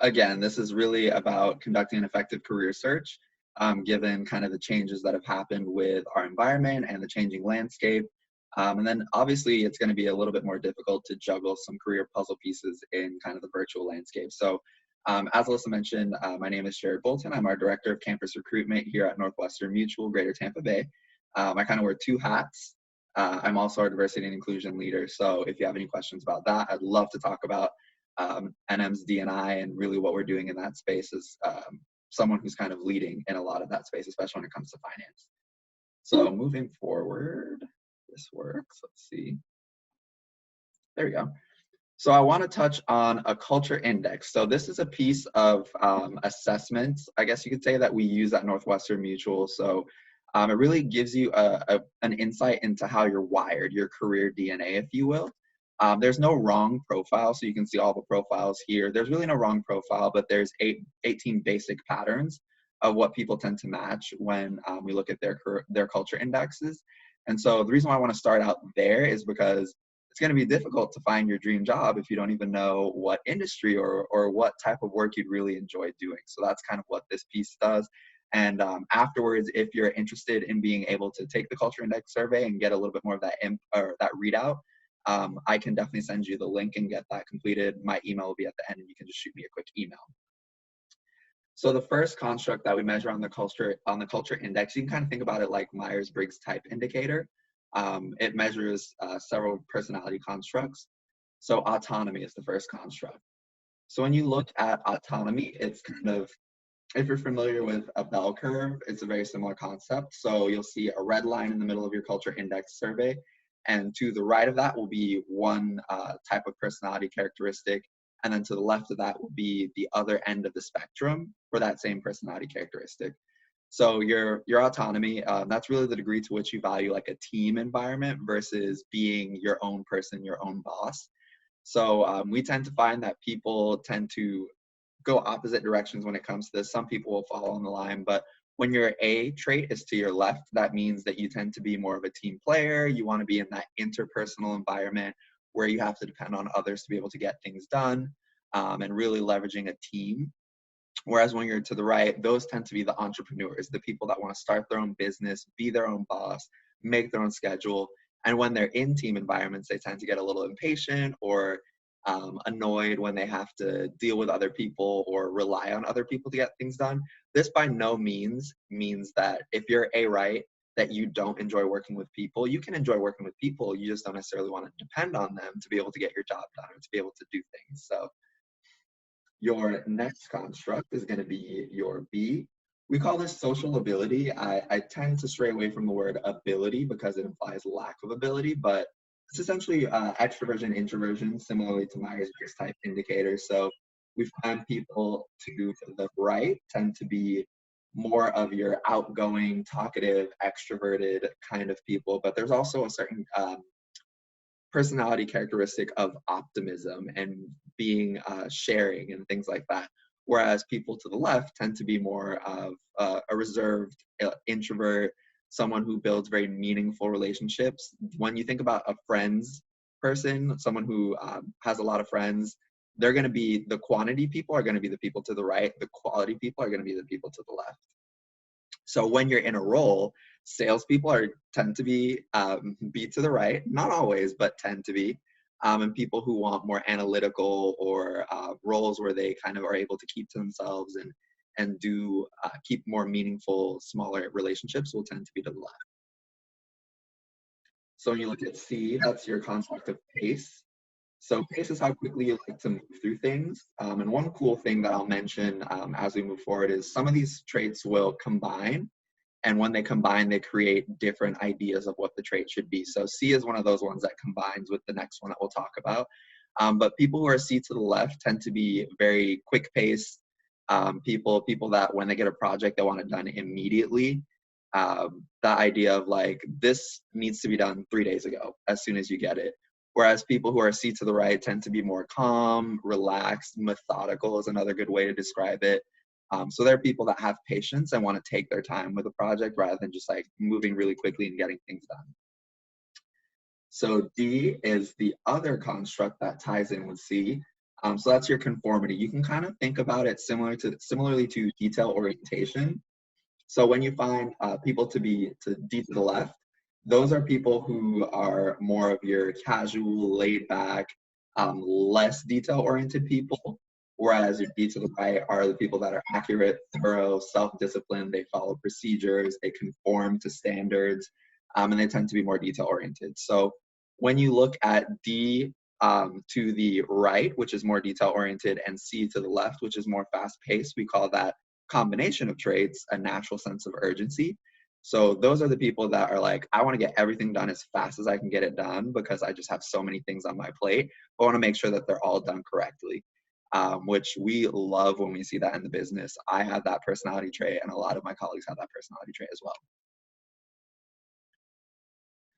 again, this is really about conducting an effective career search, given kind of the changes that have happened with our environment and the changing landscape. And then obviously it's going to be a little bit more difficult to juggle some career puzzle pieces in kind of the virtual landscape. So as Alyssa mentioned, my name is Jared Bolton. I'm our Director of Campus Recruitment here at Northwestern Mutual, Greater Tampa Bay. I kind of wear two hats. I'm also our diversity and inclusion leader. So if you have any questions about that, I'd love to talk about NM's D&I and really what we're doing in that space as someone who's kind of leading in a lot of that space, especially when it comes to finance. So moving forward, this works. Let's see. There we go. So I want to touch on a culture index. So this is a piece of assessment, I guess you could say, that we use at Northwestern Mutual. So it really gives you an insight into how you're wired, your career DNA, if you will. There's no wrong profile, so you can see all the profiles here. There's really no wrong profile, but there's 18 basic patterns of what people tend to match when we look at their culture indexes. And so the reason why I want to start out there is because it's going to be difficult to find your dream job if you don't even know what industry or what type of work you'd really enjoy doing. So that's kind of what this piece does. And afterwards, if you're interested in being able to take the culture index survey and get a little bit more of that that readout, I can definitely send you the link and get that completed. My email will be at the end, and you can just shoot me a quick email. So the first construct that we measure on the culture index, you can kind of think about it like Myers-Briggs type indicator. It measures several personality constructs. So autonomy is the first construct. So when you look at autonomy, it's kind of, if you're familiar with a bell curve, it's a very similar concept. So you'll see a red line in the middle of your culture index survey. And to the right of that will be one type of personality characteristic. And then to the left of that will be the other end of the spectrum for that same personality characteristic. So your autonomy, that's really the degree to which you value like a team environment versus being your own person, your own boss. So we tend to find that people tend to go opposite directions when it comes to this. Some people will follow on the line, but when your A trait is to your left, that means that you tend to be more of a team player. You want to be in that interpersonal environment where you have to depend on others to be able to get things done, and really leveraging a team. Whereas when you're to the right, those tend to be the entrepreneurs, the people that want to start their own business, be their own boss, make their own schedule. And when they're in team environments, they tend to get a little impatient or annoyed when they have to deal with other people or rely on other people to get things done. This by no means that if you're A right, that you don't enjoy working with people. You can enjoy working with people. You just don't necessarily want to depend on them to be able to get your job done or to be able to do things. So your next construct is going to be your B. We call this social ability. I tend to stray away from the word ability because it implies lack of ability, but it's essentially extroversion, introversion, similarly to Myers-Briggs type indicators. So we find people to the right tend to be more of your outgoing, talkative, extroverted kind of people, but there's also a certain personality characteristic of optimism and being sharing and things like that. Whereas people to the left tend to be more of a reserved introvert, someone who builds very meaningful relationships. When you think about a friends person, someone who has a lot of friends, they're going to be, the quantity people are going to be the people to the right. The quality people are going to be the people to the left. So when you're in a role, salespeople tend to be to the right, not always, but tend to be. And people who want more analytical or roles where they kind of are able to keep to themselves and do keep more meaningful, smaller relationships will tend to be to the left. So when you look at C, that's your construct of pace. So pace is how quickly you like to move through things. And one cool thing that I'll mention as we move forward is some of these traits will combine. And when they combine, they create different ideas of what the trait should be. So C is one of those ones that combines with the next one that we'll talk about. But people who are C to the left tend to be very quick paced people that when they get a project, they want it done immediately. The idea of like, this needs to be done 3 days ago, as soon as you get it. Whereas people who are C to the right tend to be more calm, relaxed, methodical is another good way to describe it. So there are people that have patience and want to take their time with a project rather than just like moving really quickly and getting things done. So D is the other construct that ties in with C. So that's your conformity. You can kind of think about it similarly to detail orientation. So when you find people to D to the left, those are people who are more of your casual, laid back, less detail oriented people. Whereas your D to the right are the people that are accurate, thorough, self-disciplined, they follow procedures, they conform to standards, and they tend to be more detail oriented. So when you look at D to the right, which is more detail oriented, and C to the left, which is more fast paced, we call that combination of traits a natural sense of urgency. So those are the people that are like, I want to get everything done as fast as I can get it done because I just have so many things on my plate. I want to make sure that they're all done correctly, which we love when we see that in the business. I have that personality trait, and a lot of my colleagues have that personality trait as well.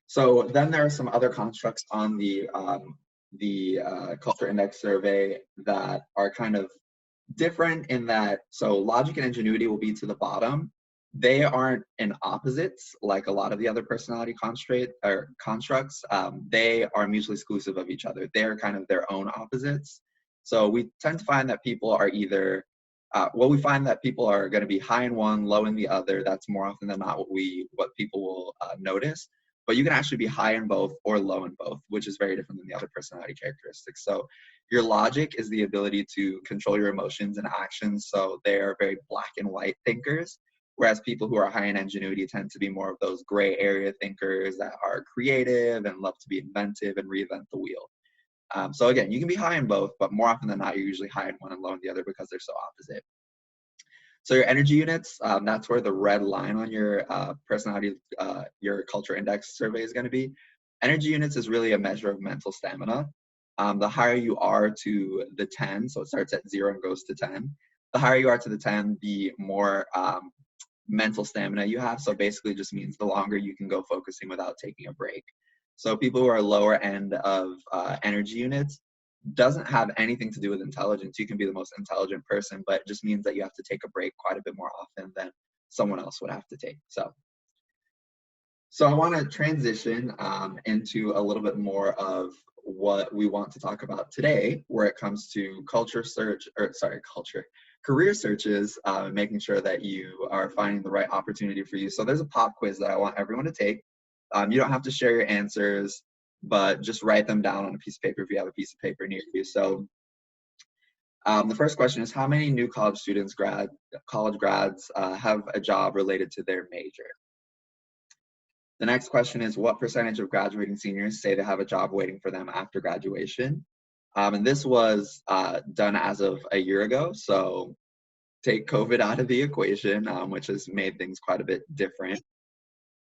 So then there are some other constructs on the culture index survey that are kind of different in that, so logic and ingenuity will be to the bottom. They aren't in opposites like a lot of the other personality constructs. They are mutually exclusive of each other. They're kind of their own opposites. So we tend to find that people are either, we find that people are going to be high in one, low in the other. That's more often than not what people will notice. But you can actually be high in both or low in both, which is very different than the other personality characteristics. So your logic is the ability to control your emotions and actions. So they're very black and white thinkers, whereas people who are high in ingenuity tend to be more of those gray area thinkers that are creative and love to be inventive and reinvent the wheel. So again, you can be high in both, but more often than not, you're usually high in one and low in the other because they're so opposite. So your energy units, that's where the red line on your personality, your culture index survey is going to be. Energy units is really a measure of mental stamina. The higher you are to the 10, so it starts at 0 and goes to 10. The higher you are to the 10, the more mental stamina you have. So basically just means the longer you can go focusing without taking a break. So people who are lower end of energy units, doesn't have anything to do with intelligence. You can be the most intelligent person, but it just means that you have to take a break quite a bit more often than someone else would have to take. So I want to transition into a little bit more of what we want to talk about today, where it comes to career searches, making sure that you are finding the right opportunity for you. So there's a pop quiz that I want everyone to take. You don't have to share your answers, but just write them down on a piece of paper if you have a piece of paper near you. So the first question is, how many new college grads have a job related to their major? The next question is, what percentage of graduating seniors say they have a job waiting for them after graduation? And this was done as of a year ago. So take COVID out of the equation, which has made things quite a bit different.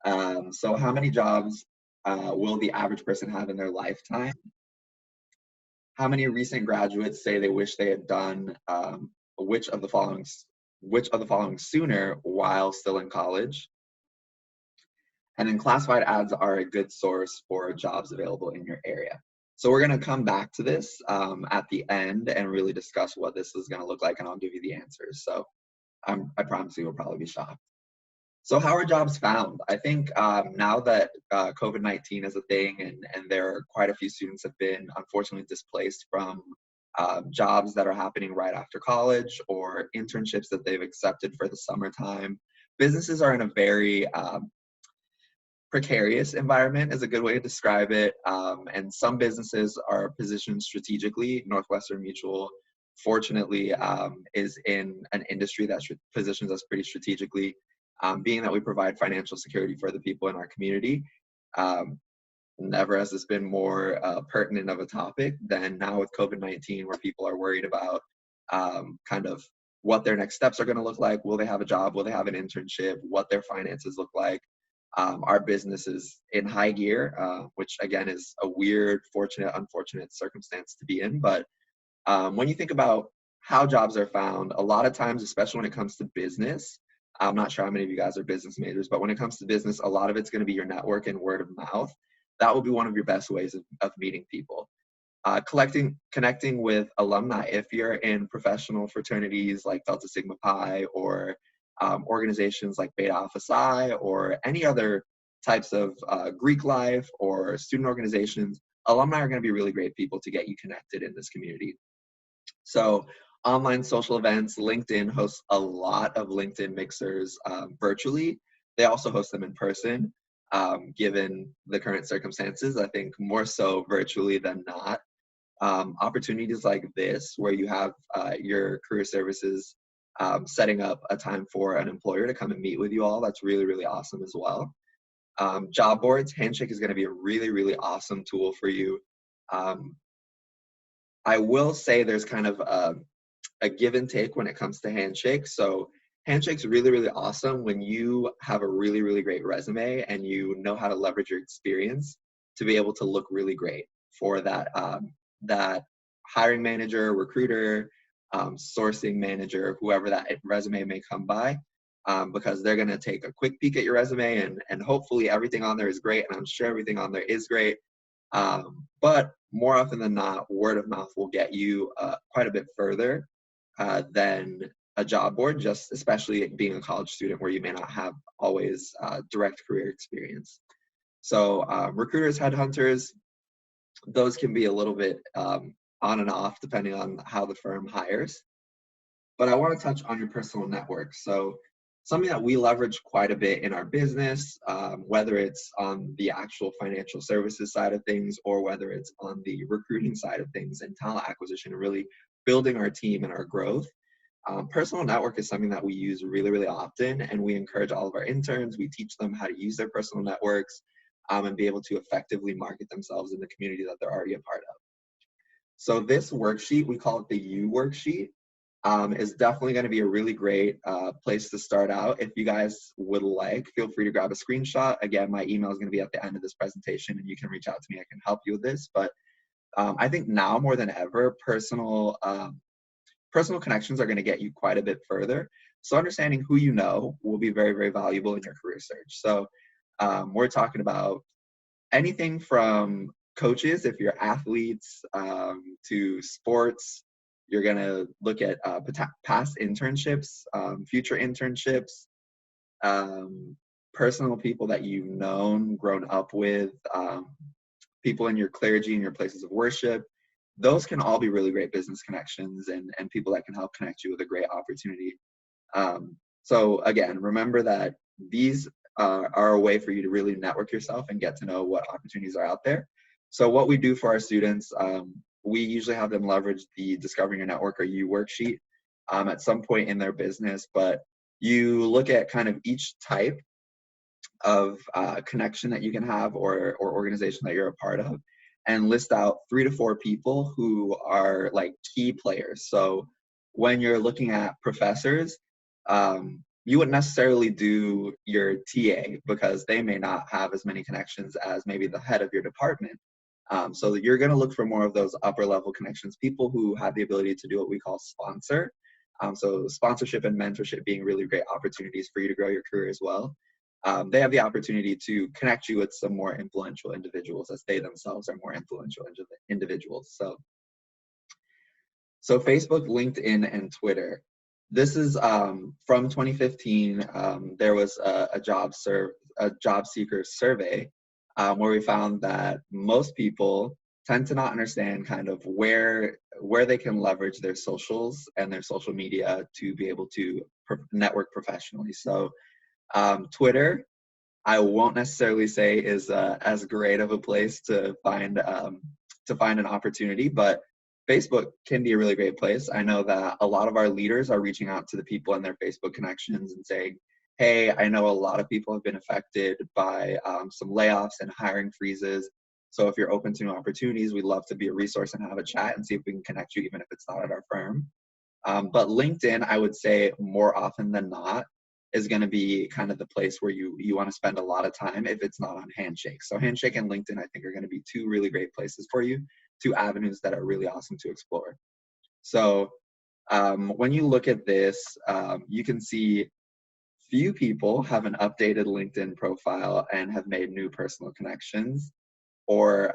So how many jobs will the average person have in their lifetime? How many recent graduates say they wish they had done which of the following sooner while still in college? And then classified ads are a good source for jobs available in your area. So we're going to come back to this at the end and really discuss what this is going to look like, and I'll give you the answers. So I promise you will probably be shocked. So how are jobs found? I think now that COVID-19 is a thing, and there are quite a few students have been unfortunately displaced from jobs that are happening right after college or internships that they've accepted for the summertime. Businesses are in a very precarious environment is a good way to describe it. And some businesses are positioned strategically. Northwestern Mutual, fortunately, is in an industry that positions us pretty strategically, being that we provide financial security for the people in our community. Never has this been more pertinent of a topic than now with COVID-19, where people are worried about kind of what their next steps are going to look like. Will they have a job? Will they have an internship? What their finances look like? Our business is in high gear, which again is a weird, fortunate, unfortunate circumstance to be in. But when you think about how jobs are found, a lot of times, especially when it comes to business, I'm not sure how many of you guys are business majors, but when it comes to business, a lot of it's going to be your network and word of mouth. That will be one of your best ways of meeting people. Connecting with alumni. If you're in professional fraternities like Delta Sigma Pi, or organizations like Beta Alpha Psi, or any other types of Greek life or student organizations, alumni are going to be really great people to get you connected in this community. So online social events, LinkedIn hosts a lot of LinkedIn mixers virtually. They also host them in person, given the current circumstances. I think more so virtually than not. Opportunities like this, where you have your career services setting up a time for an employer to come and meet with you all, that's really, really awesome as well. Job boards, Handshake is going to be a really, really awesome tool for you. Um, I will say there's kind of a give and take when it comes to Handshake. So Handshake's really, really awesome when you have a really, really great resume and you know how to leverage your experience to be able to look really great for that hiring manager, recruiter, sourcing manager, whoever that resume may come by, because they're going to take a quick peek at your resume and hopefully everything on there is great. And I'm sure everything on there is great. But more often than not, word of mouth will get you quite a bit further than a job board, just especially being a college student where you may not have always direct career experience. So recruiters, headhunters, those can be a little bit on and off depending on how the firm hires. But I want to touch on your personal network. So something that we leverage quite a bit in our business, whether it's on the actual financial services side of things or whether it's on the recruiting side of things and talent acquisition, really building our team and our growth. Personal network is something that we use really, really often, and we encourage all of our interns. We teach them how to use their personal networks and be able to effectively market themselves in the community that they're already a part of. So this worksheet, we call it the U worksheet, is definitely going to be a really great place to start out. If you guys would like, feel free to grab a screenshot. Again, my email is going to be at the end of this presentation, and you can reach out to me. I can help you with this. But I think now more than ever, personal connections are going to get you quite a bit further. So understanding who you know will be very, very valuable in your career search. So we're talking about anything from coaches, if you're athletes, to sports. You're going to look at past internships, future internships, personal people that you've known, grown up with, people in your clergy and your places of worship. Those can all be really great business connections and people that can help connect you with a great opportunity. So again, remember that these are a way for you to really network yourself and get to know what opportunities are out there. So what we do for our students, we usually have them leverage the Discovering Your Network or U worksheet at some point in their business, but you look at kind of each type of connection that you can have or organization that you're a part of and list out 3 to 4 people who are like key players. So when you're looking at professors, you wouldn't necessarily do your TA because they may not have as many connections as maybe the head of your department. So you're going to look for more of those upper level connections, people who have the ability to do what we call sponsor. So sponsorship and mentorship being really great opportunities for you to grow your career as well. They have the opportunity to connect you with some more influential individuals as they themselves are more influential individuals. So Facebook, LinkedIn, and Twitter. This is from 2015. There was a job seeker survey where we found that most people tend to not understand kind of where they can leverage their socials and their social media to be able to network professionally. So Twitter, I won't necessarily say is as great of a place to find an opportunity, but Facebook can be a really great place. I know that a lot of our leaders are reaching out to the people in their Facebook connections and saying, hey, I know a lot of people have been affected by some layoffs and hiring freezes. So if you're open to new opportunities, we'd love to be a resource and have a chat and see if we can connect you, even if it's not at our firm. But LinkedIn, I would say more often than not, is going to be kind of the place where you want to spend a lot of time if it's not on Handshake. So Handshake and LinkedIn, I think, are going to be 2 really great places for you, 2 avenues that are really awesome to explore. So when you look at this, you can see few people have an updated LinkedIn profile and have made new personal connections or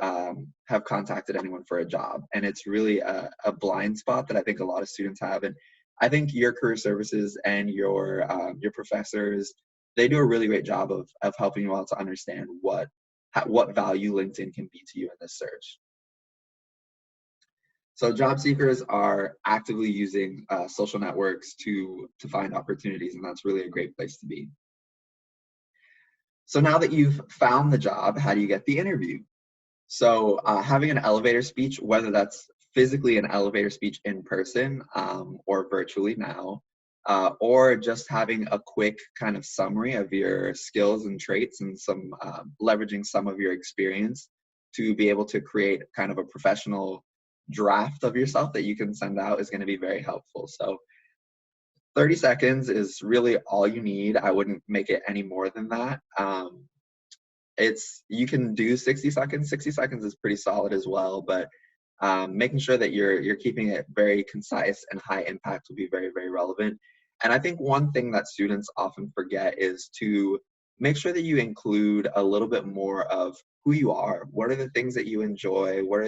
have contacted anyone for a job. And it's really a blind spot that I think a lot of students have. And I think your career services and your professors, they do a really great job of helping you out to understand what value LinkedIn can be to you in this search. So job seekers are actively using social networks to find opportunities, and that's really a great place to be. So now that you've found the job, how do you get the interview? So having an elevator speech, whether that's physically an elevator speech in person or virtually now, or just having a quick kind of summary of your skills and traits and some leveraging some of your experience to be able to create kind of a professional draft of yourself that you can send out is going to be very helpful. So 30 seconds is really all you need. I wouldn't make it any more than that. You can do 60 seconds. 60 seconds is pretty solid as well, but making sure that you're keeping it very concise and high impact will be very, very relevant. And I think one thing that students often forget is to make sure that you include a little bit more of who you are. What are the things that you enjoy? What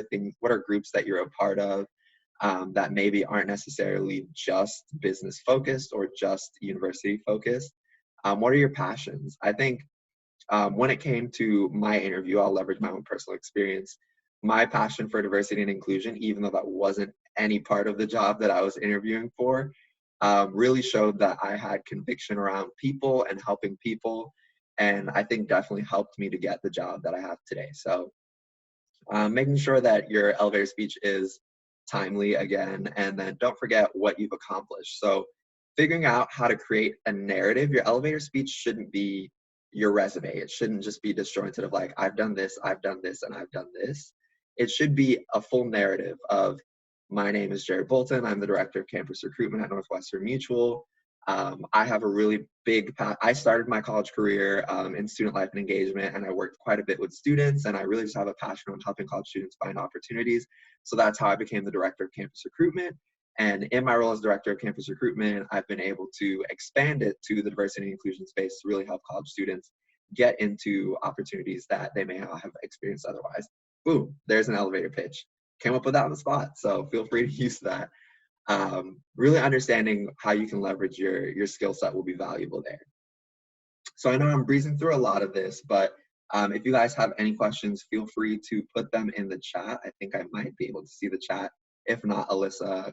are groups that you're a part of that maybe aren't necessarily just business focused or just university focused? What are your passions? I think when it came to my interview, I'll leverage my own personal experience. My passion for diversity and inclusion, even though that wasn't any part of the job that I was interviewing for, really showed that I had conviction around people and helping people. And I think definitely helped me to get the job that I have today. So making sure that your elevator speech is timely again, and then don't forget what you've accomplished. So figuring out how to create a narrative. Your elevator speech shouldn't be your resume. It shouldn't just be disjointed of like, I've done this, and I've done this. It should be a full narrative of, my name is Jared Bolton. I'm the director of campus recruitment at Northwestern Mutual. I have a really big I started my college career in student life and engagement, and I worked quite a bit with students, and I really just have a passion on helping college students find opportunities. So that's how I became the director of campus recruitment. And in my role as director of campus recruitment, I've been able to expand it to the diversity and inclusion space to really help college students get into opportunities that they may not have experienced otherwise. Boom, there's an elevator pitch. Came up with that on the spot, so feel free to use that. Really understanding how you can leverage your skill set will be valuable there. So I know I'm breezing through a lot of this, but if you guys have any questions, feel free to put them in the chat. I think I might be able to see the chat. If not, Alyssa,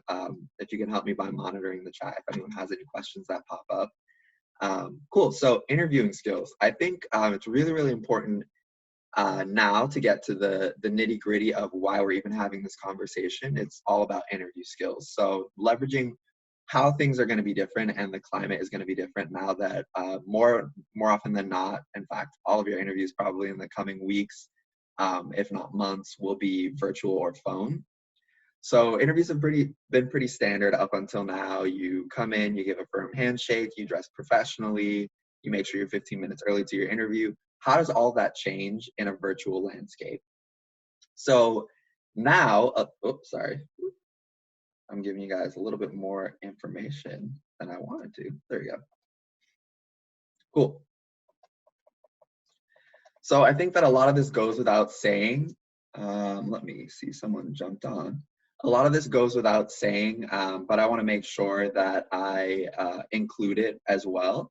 if you can help me by monitoring the chat, if anyone has any questions that pop up. Cool, so interviewing skills. I think it's really, really important now to get to the nitty gritty of why we're even having this conversation. It's all about interview skills. So leveraging how things are going to be different and the climate is going to be different now that more often than not, in fact, all of your interviews probably in the coming weeks, if not months, will be virtual or phone. So interviews have been pretty standard up until now. You come in, you give a firm handshake, you dress professionally, you make sure you're 15 minutes early to your interview. How does all that change in a virtual landscape? So now, oops, sorry. I'm giving you guys a little bit more information than I wanted to. There you go. Cool. So I think that a lot of this goes without saying. Let me see, someone jumped on. A lot of this goes without saying, but I want to make sure that I include it as well,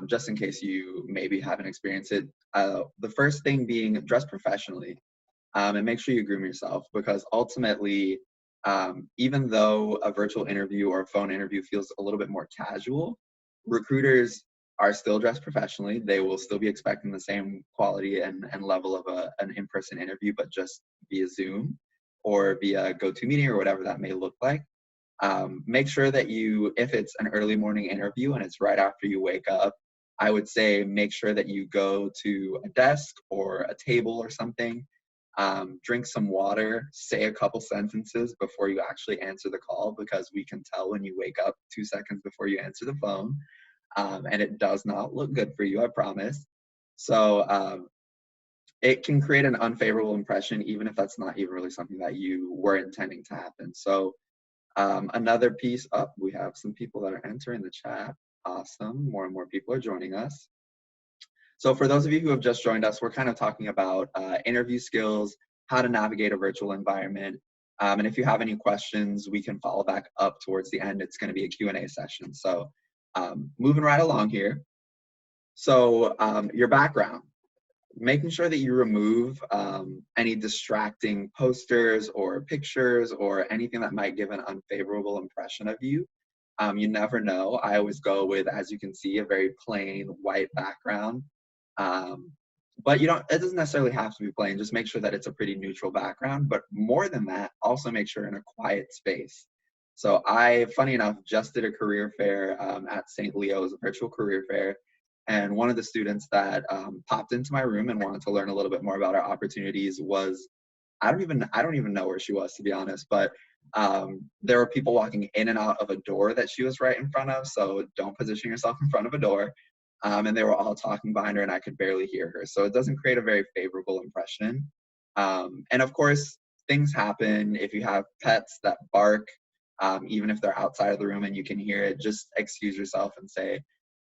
just in case you maybe haven't experienced it. The first thing being dress professionally, and make sure you groom yourself, because ultimately, even though a virtual interview or a phone interview feels a little bit more casual, recruiters are still dressed professionally. They will still be expecting the same quality and level of an in-person interview, but just via Zoom or via GoToMeeting or whatever that may look like. Make sure that if it's an early morning interview and it's right after you wake up, I would say make sure that you go to a desk or a table or something, drink some water, say a couple sentences before you actually answer the call, because we can tell when you wake up 2 seconds before you answer the phone. And it does not look good for you, I promise. So it can create an unfavorable impression, even if that's not even really something that you were intending to happen. So another piece up, we have some people that are entering the chat. Awesome, more and more people are joining us. So for those of you who have just joined us, we're kind of talking about interview skills, how to navigate a virtual environment. And if you have any questions, we can follow back up towards the end. It's going to be a Q&A session. So moving right along here. So your background. making sure that you remove any distracting posters or pictures or anything that might give an unfavorable impression of you. You never know. I always go with, as you can see, a very plain white background. Um, but it doesn't necessarily have to be plain. Just make sure that it's a pretty neutral background. But more than that, also make sure in a quiet space. So funny enough, just did a career fair at St. Leo's, a virtual career fair. And one of the students that popped into my room and wanted to learn a little bit more about our opportunities was, I don't even know where she was, to be honest, but there were people walking in and out of a door that she was right in front of. So don't position yourself in front of a door. And they were all talking behind her and I could barely hear her. So it doesn't create a very favorable impression. And of course, things happen. If you have pets that bark, even if they're outside of the room and you can hear it, just excuse yourself and say,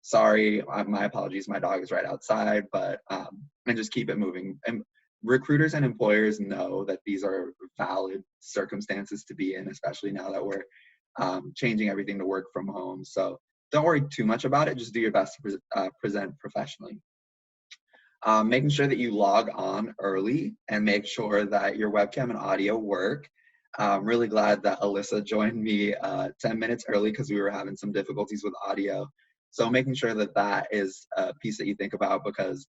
sorry, my apologies, my dog is right outside, but, and just keep it moving. And recruiters and employers know that these are valid circumstances to be in, especially now that we're changing everything to work from home. So don't worry too much about it. Just do your best to present professionally. Making sure that you log on early and make sure that your webcam and audio work. I'm really glad that Alyssa joined me 10 minutes early because we were having some difficulties with audio. So making sure that that is a piece that you think about, because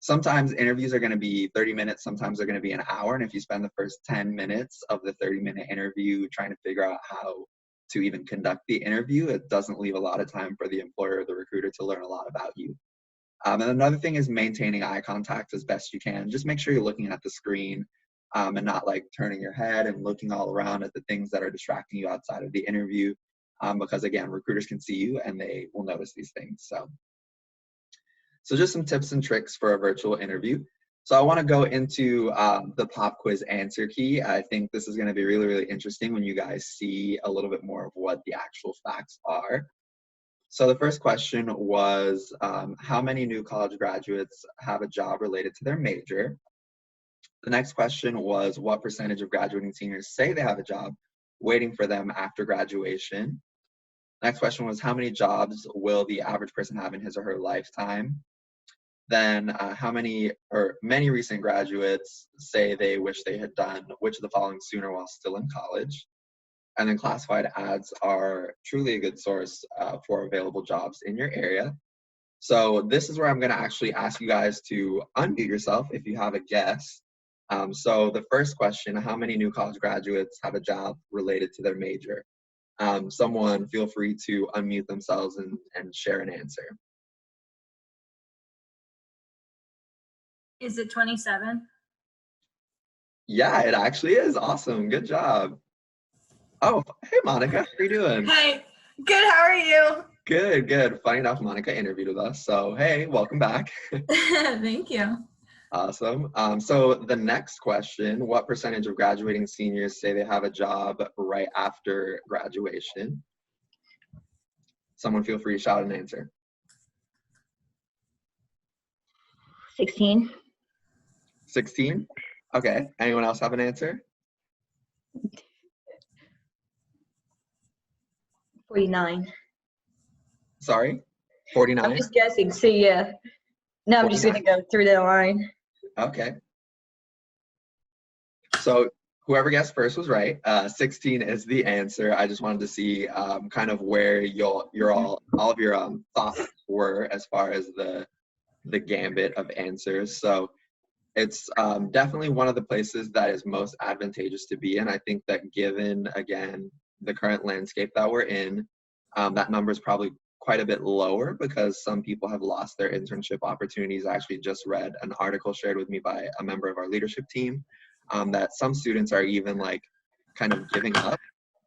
sometimes interviews are going to be 30 minutes, sometimes they're going to be an hour. And if you spend the first 10 minutes of the 30-minute interview trying to figure out how to even conduct the interview, it doesn't leave a lot of time for the employer or the recruiter to learn a lot about you. And another thing is maintaining eye contact as best you can. Just make sure you're looking at the screen and not like turning your head and looking all around at the things that are distracting you outside of the interview. Because again, recruiters can see you and they will notice these things. So just some tips and tricks for a virtual interview. So I want to go into the pop quiz answer key. I think this is going to be really, really interesting when you guys see a little bit more of what the actual facts are. So the first question was, how many new college graduates have a job related to their major? The next question was, what percentage of graduating seniors say they have a job waiting for them after graduation? Next question was, how many jobs will the average person have in his or her lifetime? Then many recent graduates say they wish they had done which of the following sooner while still in college. And then classified ads are truly a good source for available jobs in your area. So this is where I'm going to actually ask you guys to unmute yourself if you have a guess. So the first question, how many new college graduates have a job related to their major? Someone feel free to unmute themselves and share an answer. Is it 27? Yeah, it actually is. Awesome. Good job. Oh, hey, Monica. How are you doing? Hey, good. How are you? Good, good. Funny enough, Monica interviewed with us. So, hey, welcome back. Thank you. Awesome. So the next question, what percentage of graduating seniors say they have a job right after graduation? Someone feel free to shout an answer. 16. 16? Okay. Anyone else have an answer? 49. Sorry? 49? I'm just guessing. See, yeah. No, I'm just going to go through that line. Okay. So whoever guessed first was right. 16 is the answer. I just wanted to see kind of where all of your thoughts were as far as the gambit of answers. So it's definitely one of the places that is most advantageous to be in. I think that given, again, the current landscape that we're in, that number is probably quite a bit lower because some people have lost their internship opportunities. I actually just read an article shared with me by a member of our leadership team that some students are even like kind of giving up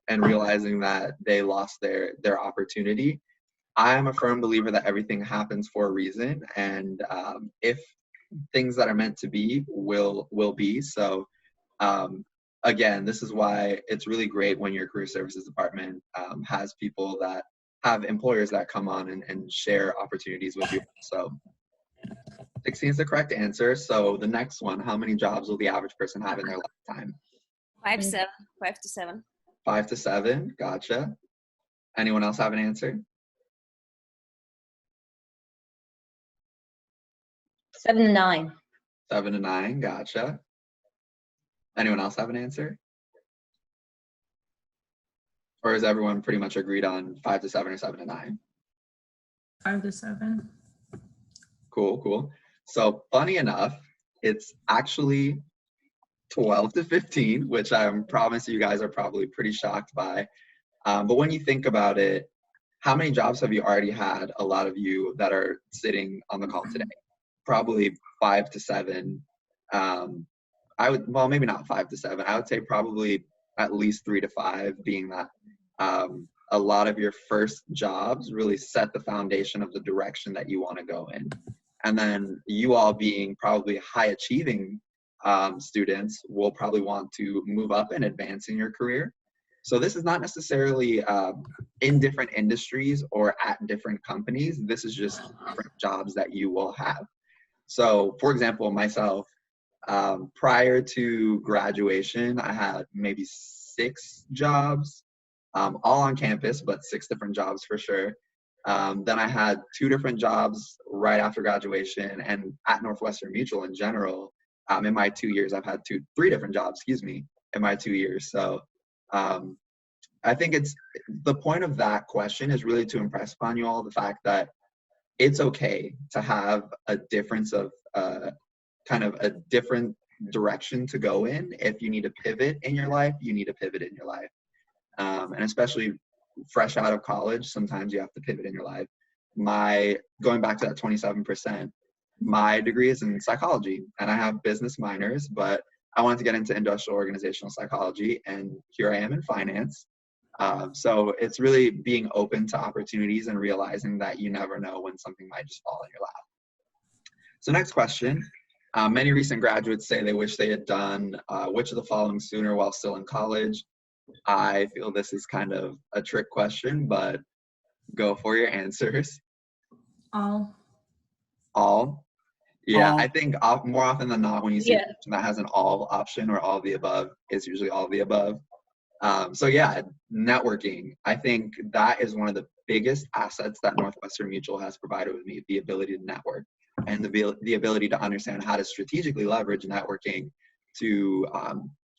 and realizing that they lost their opportunity. I am a firm believer that everything happens for a reason, and if things that are meant to be will be. So again, this is why it's really great when your career services department has people that have employers that come on and share opportunities with you. So 16 is the correct answer. So the next one, how many jobs will the average person have in their lifetime? 5 to 7. 5 to 7. 5 to 7. Gotcha. Anyone else have an answer? 7 to 9. 7 to 9, gotcha. Anyone else have an answer? Or is everyone pretty much agreed on 5 to 7 or 7 to 9? 5 to 7. Cool. So funny enough, it's actually 12 to 15, which I promise you guys are probably pretty shocked by. But when you think about it, how many jobs have you already had? A lot of you that are sitting on the call today, probably 5 to 7. Well, maybe not 5 to 7. I would say probably at least 3 to 5, being that a lot of your first jobs really set the foundation of the direction that you want to go in. And then you all being probably high achieving students will probably want to move up and advance in your career. So this is not necessarily in different industries or at different companies. This is just different jobs that you will have. So for example, myself, prior to graduation, I had maybe 6 jobs, all on campus, but 6 different jobs for sure. Then I had 2 different jobs right after graduation, and at Northwestern Mutual in general, in my 2 years, I've had 3 different jobs, in my 2 years. So I think the point of that question is really to impress upon you all the fact that it's okay to have a difference of kind of a different direction to go in. If you need to pivot in your life, you need to pivot in your life. And especially fresh out of college, sometimes you have to pivot in your life. Going back to that 27%, my degree is in psychology and I have business minors, but I wanted to get into industrial organizational psychology, and here I am in finance. So it's really being open to opportunities and realizing that you never know when something might just fall in your lap. So next question. Many recent graduates say they wish they had done which of the following sooner while still in college. I feel this is kind of a trick question, but go for your answers. All. Yeah, All. I think more often than not, when you see a Yeah. question that has an all option or all of the above, it's usually all of the above. So yeah, networking. I think that is one of the biggest assets that Northwestern Mutual has provided with me, the ability to network and the ability to understand how to strategically leverage networking to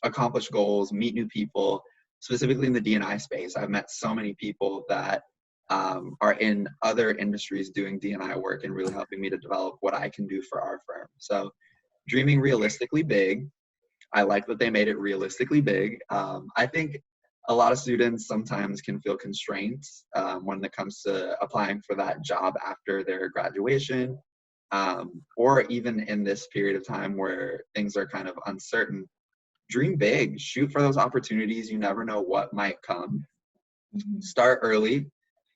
accomplish goals, meet new people, specifically in the D&I space. I've met so many people that are in other industries doing D&I work and really helping me to develop what I can do for our firm. So dreaming realistically big. I like that they made it realistically big. I think a lot of students sometimes can feel constraints when it comes to applying for that job after their graduation, or even in this period of time where things are kind of uncertain. Dream big, shoot for those opportunities. You never know what might come. Start early.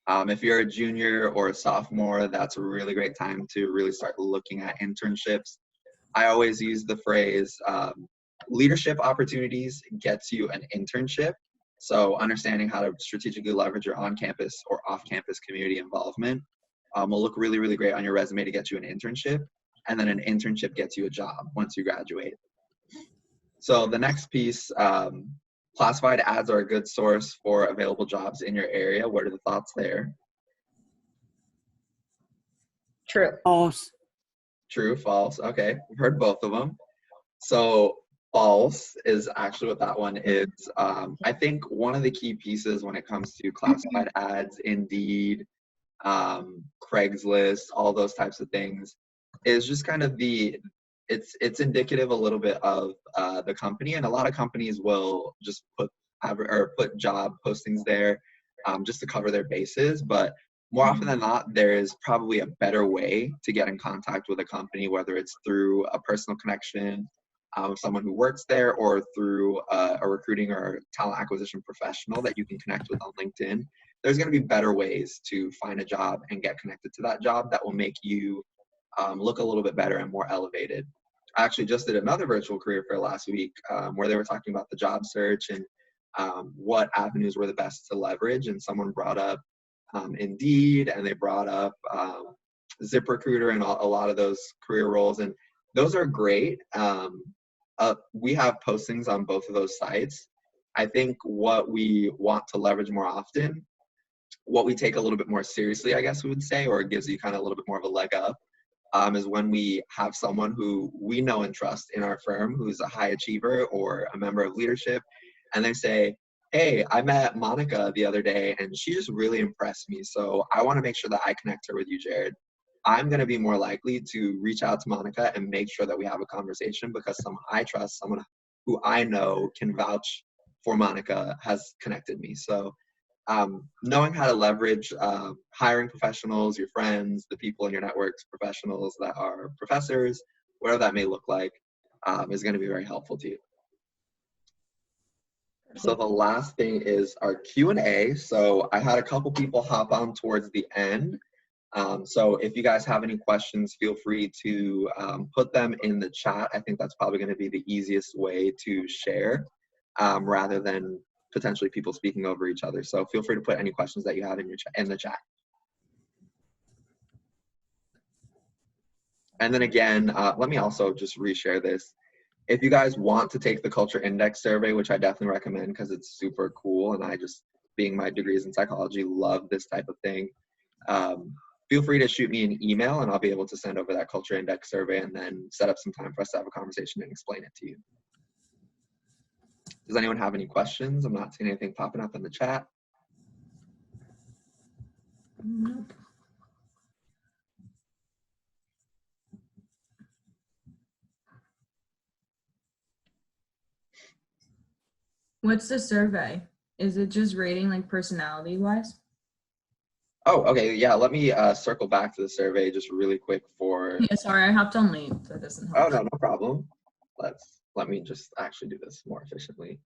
If you're a junior or a sophomore, that's a really great time to really start looking at internships. I always use the phrase, leadership opportunities gets you an internship. So understanding how to strategically leverage your on-campus or off-campus community involvement will look really, really great on your resume to get you an internship. And then an internship gets you a job once you graduate. So the next piece, classified ads are a good source for available jobs in your area. What are the thoughts there? True. False. True, false. Okay, we've heard both of them. So false is actually what that one is. I think one of the key pieces when it comes to classified ads, Indeed, Craigslist, all those types of things, is just kind of it's indicative a little bit of the company, and a lot of companies will just put job postings there just to cover their bases. But more often than not, there is probably a better way to get in contact with a company, whether it's through a personal connection with someone who works there, or through a recruiting or talent acquisition professional that you can connect with on LinkedIn. There's going to be better ways to find a job and get connected to that job that will make you look a little bit better and more elevated. I actually just did another virtual career fair last week where they were talking about the job search and what avenues were the best to leverage. And someone brought up Indeed, and they brought up ZipRecruiter and a lot of those career roles. And those are great. We have postings on both of those sites. I think what we want to leverage more often, what we take a little bit more seriously, I guess we would say, or it gives you kind of a little bit more of a leg up, is when we have someone who we know and trust in our firm who's a high achiever or a member of leadership, and they say, hey, I met Monica the other day and she just really impressed me, so I want to make sure that I connect her with you, Jared. I'm going to be more likely to reach out to Monica and make sure that we have a conversation because someone I trust, someone who I know can vouch for Monica has connected me. So knowing how to leverage hiring professionals, your friends, the people in your networks, professionals that are professors, whatever that may look like, is going to be very helpful to you. So the last thing is our Q&A. So I had a couple people hop on towards the end. So if you guys have any questions, feel free to put them in the chat. I think that's probably going to be the easiest way to share rather than potentially people speaking over each other. So feel free to put any questions that you have in the chat. And then again, let me also just reshare this. If you guys want to take the Culture Index survey, which I definitely recommend because it's super cool, and I just, being my degrees in psychology, love this type of thing. Feel free to shoot me an email and I'll be able to send over that Culture Index survey and then set up some time for us to have a conversation and explain it to you. Does anyone have any questions? I'm not seeing anything popping up in the chat. Nope. What's the survey? Is it just rating like personality wise? Oh, okay. Yeah, let me circle back to the survey just really quick for. Yeah, sorry, I hopped on late. That doesn't help. Oh, no, no problem. Let me just actually do this more efficiently.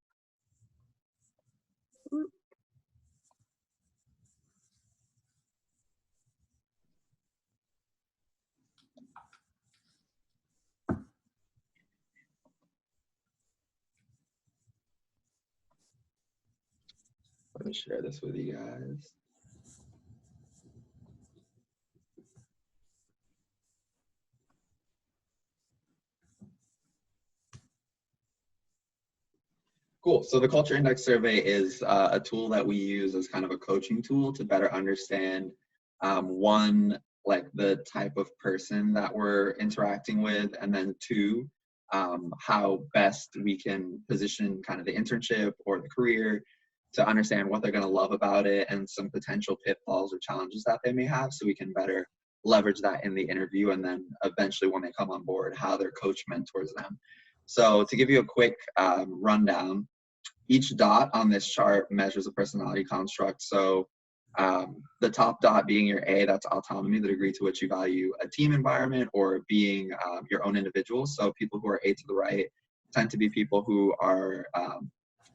Let me share this with you guys. Cool. So the Culture Index survey is a tool that we use as kind of a coaching tool to better understand one, like the type of person that we're interacting with, and then two, how best we can position kind of the internship or the career to understand what they're going to love about it and some potential pitfalls or challenges that they may have so we can better leverage that in the interview and then eventually when they come on board, how their coach mentors them. So to give you a quick rundown, each dot on this chart measures a personality construct. So the top dot being your A, that's autonomy, the degree to which you value a team environment or being your own individual. So people who are A to the right tend to be people who are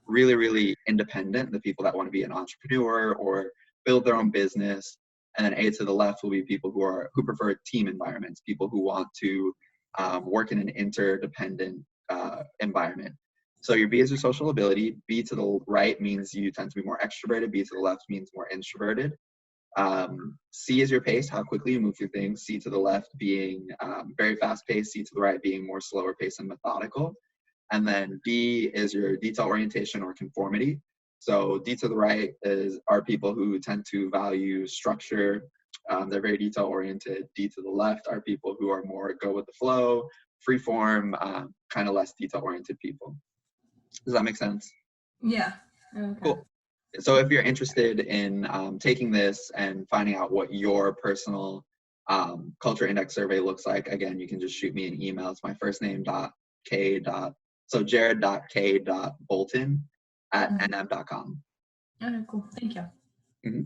really, really independent, the people that want to be an entrepreneur or build their own business. And then A to the left will be people who prefer team environments, people who want to work in an interdependent environment. So your B is your social ability. B to the right means you tend to be more extroverted. B to the left means more introverted. C is your pace, how quickly you move through things. C to the left being very fast paced. C to the right being more slower paced and methodical. And then D is your detail orientation or conformity. So D to the right are people who tend to value structure. They're very detail oriented. D to the left are people who are more go with the flow, free form, kind of less detail oriented people. Does that make sense? Yeah. Okay. Cool. So if you're interested in taking this and finding out what your personal Culture Index survey looks like, again, you can just shoot me an email. It's my first name so jared.k.bolton@nm.com. Okay, cool. Thank you. Mm-hmm.